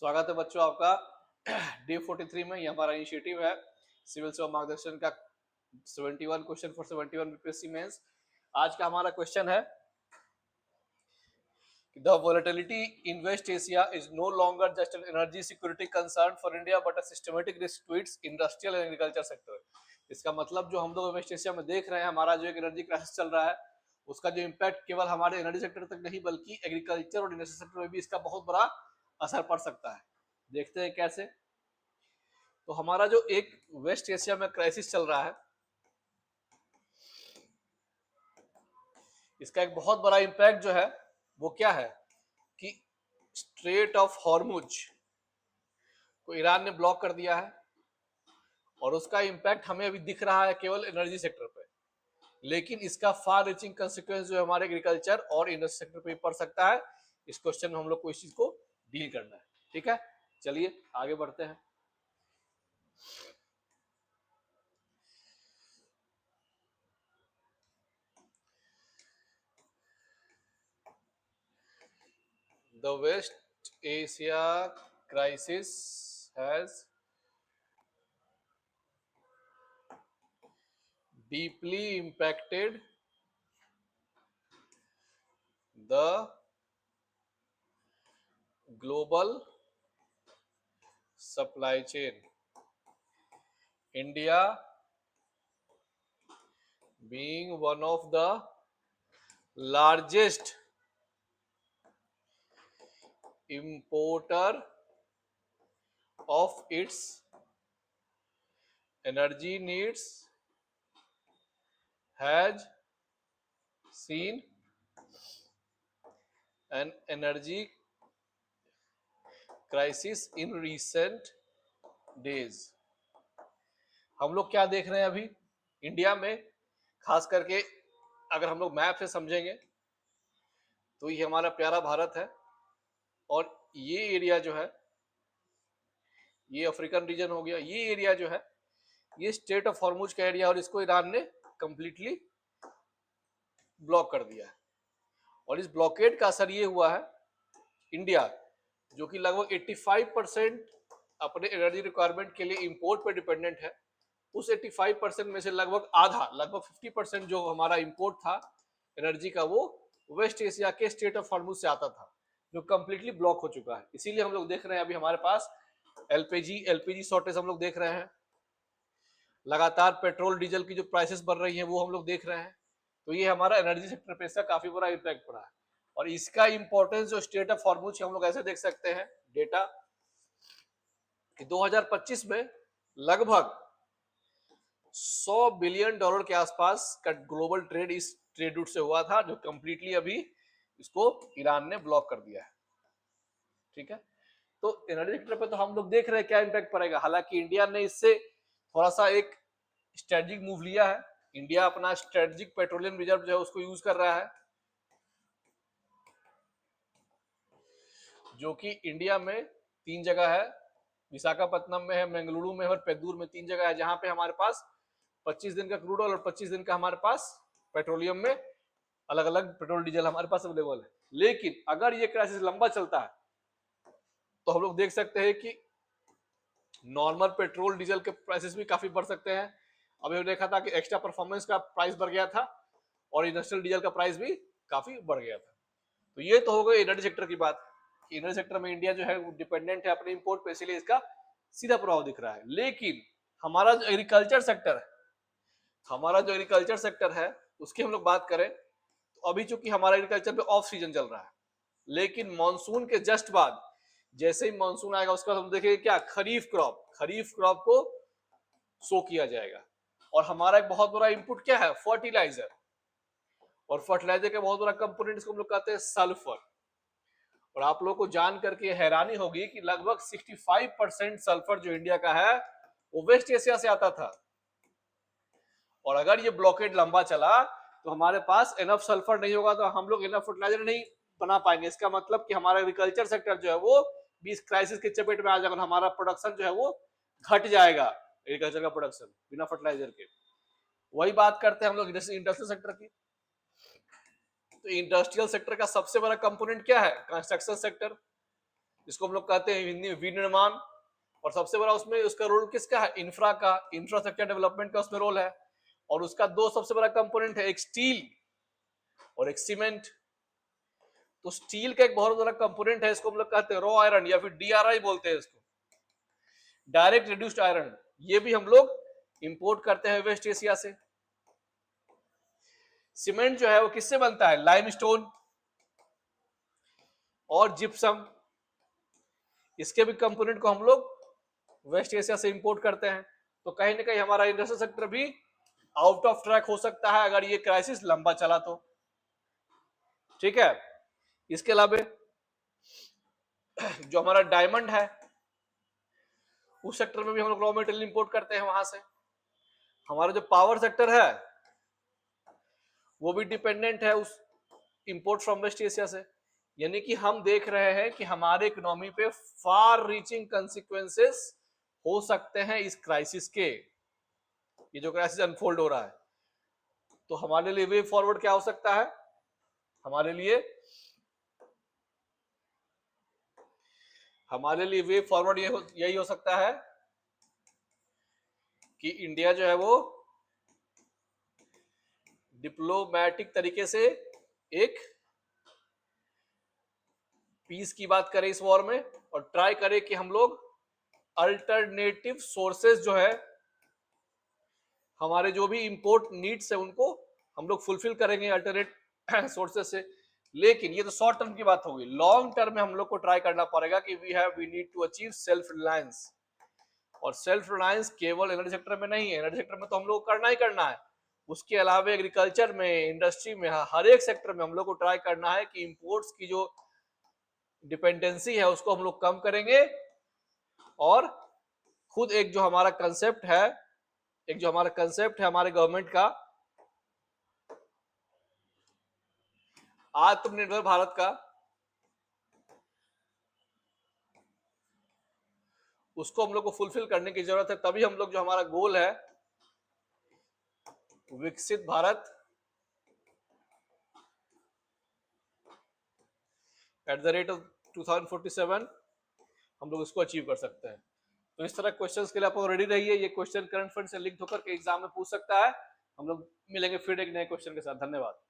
स्वागत है बच्चों आपका डे 43 में। ये हमारा इनिशिएटिव है सिविल सेवा मार्गदर्शन का 71 क्वेश्चन फॉर 71 बीपीएससी मेंस। आज का हमारा क्वेश्चन है the volatility in West Asia is no longer just an energy security concern for India but a systematic risk to its industrial and agriculture sector. इसका मतलब जो हम लोग वेस्ट एशिया में देख रहे हैं, हमारा जो एक एनर्जी क्राइसिस चल रहा है, उसका जो इम्पैक्ट केवल हमारे एनर्जी सेक्टर तक नहीं बल्कि एग्रीकल्चर और इंडस्ट्रियल सेक्टर में भी इसका बहुत बड़ा असर पड़ सकता है। देखते हैं कैसे। तो हमारा जो एक वेस्ट एशिया में क्राइसिस चल रहा है, इसका एक बहुत बड़ा इंपैक्ट जो है वो क्या है कि स्ट्रेट ऑफ हॉर्मुज को ईरान ने ब्लॉक कर दिया है और उसका इंपैक्ट हमें अभी दिख रहा है केवल एनर्जी सेक्टर पे, लेकिन इसका फार रीचिंग कंसिक्वेंस जो हमारे एग्रीकल्चर और इंडस्ट्री सेक्टर पे पड़ सकता है। इस क्वेश्चन में हम लोग को इस चीज को डील करना है। ठीक है, चलिए आगे बढ़ते हैं। The West Asia crisis has deeply impacted the global supply chain. India, being one of the largest importer of its energy needs, has seen an energy crisis in recent days. हम लोग क्या देख रहे हैं अभी इंडिया में, खास करके अगर हम लोग मैप से समझेंगे तो ये हमारा प्यारा भारत है और ये एरिया जो है, ये अफ्रीकन रीजन हो गया। ये एरिया जो है ये स्टेट ऑफ हॉर्मुज का एरिया और इसको ईरान ने कंप्लीटली ब्लॉक कर दिया है। और इस ब्लॉकेड का असर ये हुआ है, इंडिया जो कि लगभग 85% अपने एनर्जी रिक्वायरमेंट के लिए इंपोर्ट पर डिपेंडेंट है, उस 85% में से लगभग आधा, लगभग 50% जो हमारा इंपोर्ट था एनर्जी का, वो वेस्ट एशिया के स्टेट ऑफ हॉर्मुज से आता था, जो कंप्लीटली ब्लॉक हो चुका है। इसीलिए हम लोग देख रहे हैं अभी हमारे पास एलपीजी शॉर्टेज हम लोग देख रहे हैं, लगातार पेट्रोल डीजल की जो प्राइसेस बढ़ रही हैं वो हम लोग देख रहे हैं। तो ये हमारा एनर्जी सेक्टर पे इसका काफी बड़ा इम्पैक्ट पड़ा है। और इसका इंपॉर्टेंस जो स्टेट ऑफ हॉर्मुज हम लोग ऐसे देख सकते हैं डेटा कि 2025 में लगभग 100 बिलियन डॉलर के आसपास का ग्लोबल ट्रेड इस ट्रेड रूट से हुआ था, जो कंप्लीटली अभी इसको ईरान ने ब्लॉक कर दिया है। ठीक है, तो एनर्जी सेक्टर पे तो हम लोग देख रहे हैं क्या इंपैक्ट पड़ेगा। हालांकि इंडिया ने इससे थोड़ा सा एक स्ट्रेटेजिक मूव लिया है। इंडिया अपना स्ट्रेटेजिक पेट्रोलियम रिजर्व जो है उसको यूज कर रहा है, जो कि इंडिया में 3 जगह है, विशाखापट्टनम में है, बेंगलुरु में है और पेद्दूर में। 3 जगह है जहां पे हमारे पास 25 दिन का क्रूड ऑयल और 25 दिन का हमारे पास पेट्रोलियम में अलग अलग पेट्रोल डीजल हमारे पास अवेलेबल है। लेकिन अगर ये क्राइसिस लंबा चलता है तो हम लोग देख सकते हैं कि नॉर्मल पेट्रोल डीजल के प्राइसेस भी काफी बढ़ सकते हैं। अभी हमने देखा था कि एक्स्ट्रा परफॉर्मेंस का प्राइस बढ़ गया था और इंडस्ट्रियल डीजल का प्राइस भी काफी बढ़ गया था। तो ये तो हो गई एनर्जी सेक्टर की बात कि एनर्जी सेक्टर में इंडिया जो है डिपेंडेंट है अपने इंपोर्ट पे, इसलिए इसका सीधा प्रभाव दिख रहा है। लेकिन हमारा जो एग्रीकल्चर सेक्टर है, उसकी हम लोग बात करें तो अभी चूंकि हमारा एग्रीकल्चर पे ऑफ सीजन चल रहा है, लेकिन मानसून के जस्ट बाद जैसे ही मानसून आएगा उसके बाद हम देखेंगे क्या खरीफ क्रॉप को सो किया जाएगा। और हमारा एक बहुत बड़ा इनपुट क्या है, फर्टिलाइजर। और फर्टिलाइजर का बहुत बड़ा कंपोनेंट इसको हम लोग कहते हैं सल्फर। और आप लोगों को जान करके हैरानी होगी कि लगभग 65% सल्फर जो इंडिया का है वो वेस्ट एशिया से आता था। और अगर ये ब्लॉकेड लंबा चला तो हमारे पास इनफ सल्फर नहीं होगा तो हम लोग इनफ फर्टिलाइजर नहीं बना पाएंगे। इसका मतलब कि हमारा एग्रीकल्चर सेक्टर जो है वो भी इस क्राइसिस के चपेट में आ जाएगा, हमारा प्रोडक्शन जो है वो घट जाएगा, एग्रीकल्चर का प्रोडक्शन बिना फर्टिलाइजर के। वही बात करते हैं हम लोग इंडस्ट्रियल सेक्टर की। तो इंडस्ट्रियल सेक्टर का सबसे बड़ा कंपोनेंट क्या है, कंस्ट्रक्शन सेक्टर। जिसको हम लोग कहते हैं हिंदी में विनिर्माण। और सबसे बड़ा उसमें उसका रोल किसका है, इंफ्रा का, इंफ्रास्ट्रक्चर डेवलपमेंट का उसमें रोल है। और उसका दो सबसे बड़ा कंपोनेंट है, एक स्टील और एक सीमेंट। तो स्टील का एक बहुत बड़ा कंपोनेंट है, इसको हम लोग कहते हैं रॉ आयरन या फिर DRI बोलते हैं इसको, डायरेक्ट रिड्यूस्ड आयरन। ये भी हम लोग इंपोर्ट करते हैं वेस्ट एशिया से। सीमेंट जो है वो किससे बनता है, लाइमस्टोन और जिप्सम। इसके भी कंपोनेंट को हम लोग वेस्ट एशिया से इंपोर्ट करते हैं। तो कहीं ना कहीं हमारा इंडस्ट्रियल सेक्टर भी आउट ऑफ ट्रैक हो सकता है अगर ये क्राइसिस लंबा चला तो। ठीक है, इसके अलावा जो हमारा डायमंड है उस सेक्टर में भी हम लोग रॉ मटेरियल इंपोर्ट करते हैं वहां से। हमारा जो पावर सेक्टर है वो भी डिपेंडेंट है उस इंपोर्ट फ्रॉम वेस्ट एशिया से। यानी कि हम देख रहे हैं कि हमारे इकोनॉमी पे फार रीचिंग कंसिक्वेंसेस हो सकते हैं इस क्राइसिस के। ये जो क्राइसिस अनफोल्ड हो रहा है, तो हमारे लिए वे फॉरवर्ड क्या हो सकता है, हमारे लिए वे फॉरवर्ड यही हो सकता है कि इंडिया जो है वो डिप्लोमैटिक तरीके से एक पीस की बात करें इस वॉर में, और ट्राई करें कि हम लोग अल्टरनेटिव सोर्सेस जो है, हमारे जो भी इंपोर्ट नीड्स है उनको हम लोग फुलफिल करेंगे अल्टरनेट सोर्सेस से। लेकिन ये तो शॉर्ट टर्म की बात होगी। लॉन्ग टर्म में हम लोग को ट्राई करना पड़ेगा कि we need to achieve self reliance. और सेल्फ रिलायंस केवल एनर्जी सेक्टर में नहीं है, एनर्जी सेक्टर में तो हम लोग करना ही करना है, उसके अलावा एग्रीकल्चर में, इंडस्ट्री में, हर एक सेक्टर में हम लोग को ट्राई करना है कि इंपोर्ट्स की जो डिपेंडेंसी है उसको हम लोग कम करेंगे। और खुद एक जो हमारा कंसेप्ट है, हमारे गवर्नमेंट का आत्मनिर्भर भारत का, उसको हम लोग को फुलफिल करने की जरूरत है। तभी हम लोग जो हमारा गोल है विकसित Bharat at the rate of 2047 हम लोग इसको अचीव कर सकते हैं। तो इस तरह क्वेश्चंस के लिए आप रेडी रहिए। ये क्वेश्चन करंट अफेयर्स से लिंक होकर के एग्जाम में पूछ सकता है। हम लोग मिलेंगे फिर एक नए क्वेश्चन के साथ। धन्यवाद।